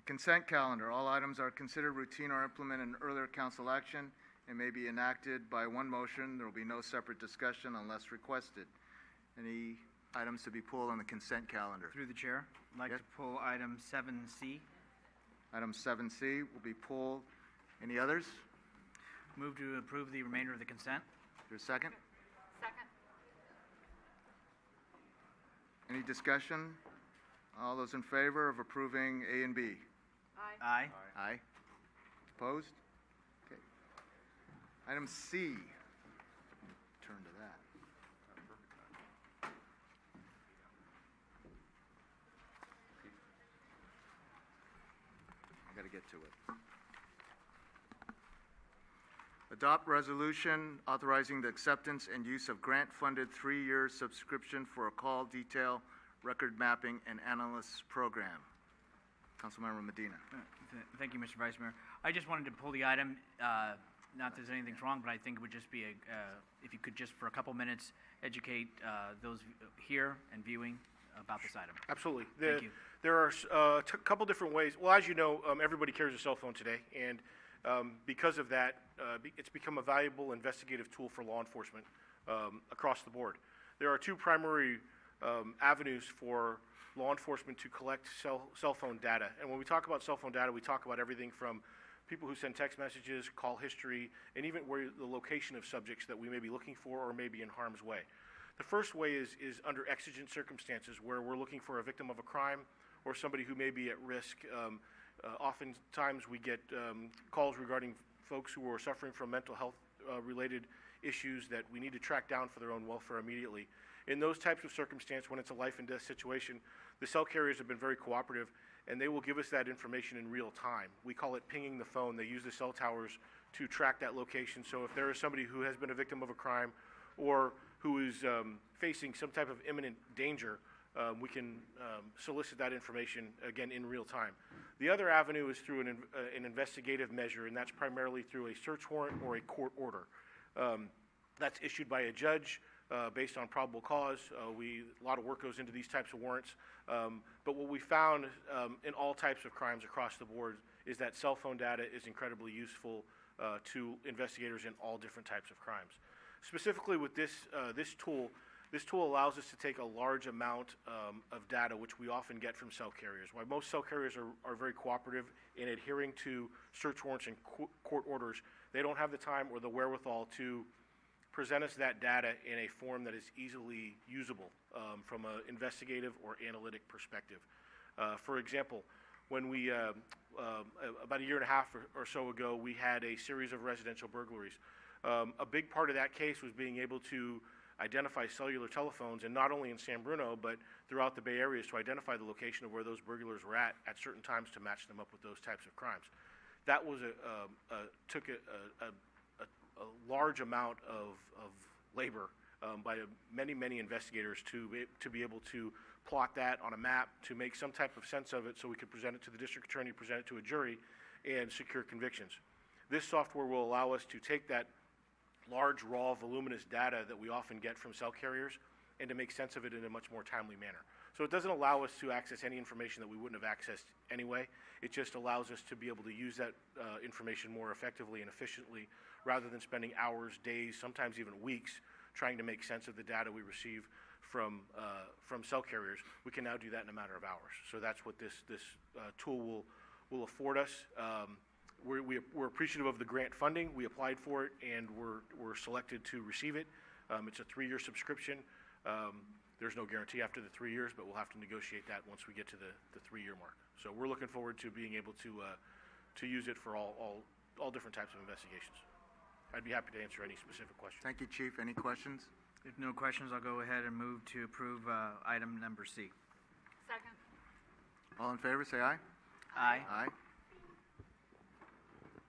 Consent calendar. All items are considered routine or implement an earlier council action and may be enacted by one motion. There will be no separate discussion unless requested. Any items to be pulled on the consent calendar? Through the chair, I'd like Yes. to pull item 7C. Item 7C will be pulled. Any others? Move to approve the remainder of the consent. Is there a second? Second. Any discussion? All those in favor of approving A and B? Aye. Aye. Aye. Opposed? Okay. Item C. Turn to that. I got to get to it. Adopt resolution authorizing the acceptance and use of grant-funded 3-year subscription for a call detail, record mapping, and analysis program. Councilmember Medina. Thank you, Mr. Vice Mayor. I just wanted to pull the item, not that there's anything wrong, but I think it would just be, if you could just for a couple minutes educate those here and viewing about this item. Absolutely. Thank you. There are a couple different ways. Well, as you know, everybody carries a cell phone today, and because of that, it's become a valuable investigative tool for law enforcement across the board. There are two primary avenues for law enforcement to collect cell phone data. And when we talk about cell phone data, we talk about everything from people who send text messages, call history, and even where the location of subjects that we may be looking for or may be in harm's way. The first way is under exigent circumstances where we're looking for a victim of a crime or somebody who may be at risk. Oftentimes we get calls regarding folks who are suffering from mental health related issues that we need to track down for their own welfare immediately. In those types of circumstances, when it's a life and death situation, the cell carriers have been very cooperative, and they will give us that information in real time. We call it pinging the phone. They use the cell towers to track that location. So if there is somebody who has been a victim of a crime or who is facing some type of imminent danger, we can solicit that information, again, in real time. The other avenue is through an investigative measure, and that's primarily through a search warrant or a court order. That's issued by a judge based on probable cause. A lot of work goes into these types of warrants. But what we found in all types of crimes across the board is that cell phone data is incredibly useful to investigators in all different types of crimes. Specifically with this tool allows us to take a large amount of data, which we often get from cell carriers. While most cell carriers are very cooperative in adhering to search warrants and court orders, they don't have the time or the wherewithal to present us that data in a form that is easily usable from an investigative or analytic perspective. For example, when we, about a year and a half or so ago, we had a series of residential burglaries. A big part of that case was being able to identify cellular telephones, and not only in San Bruno, but throughout the Bay Area, to identify the location of where those burglars were at certain times to match them up with those types of crimes. That was took a large amount of labor by many investigators to be able to plot that on a map, to make some type of sense of it so we could present it to the district attorney, present it to a jury, and secure convictions. This software will allow us to take that large, raw, voluminous data that we often get from cell carriers and to make sense of it in a much more timely manner. So it doesn't allow us to access any information that we wouldn't have accessed anyway. It just allows us to be able to use that information more effectively and efficiently rather than spending hours, days, sometimes even weeks trying to make sense of the data we receive from cell carriers. We can now do that in a matter of hours. So that's what this tool will afford us. We're appreciative of the grant funding. We applied for it, and we're selected to receive it. It's a 3-year subscription. There's no guarantee after the 3 years, but we'll have to negotiate that once we get to the 3-year mark. So we're looking forward to being able to use it for all different types of investigations. I'd be happy to answer any specific questions. Thank you, Chief. Any questions? If no questions, I'll go ahead and move to approve item number C. Second. All in favor, say aye. Aye. Aye.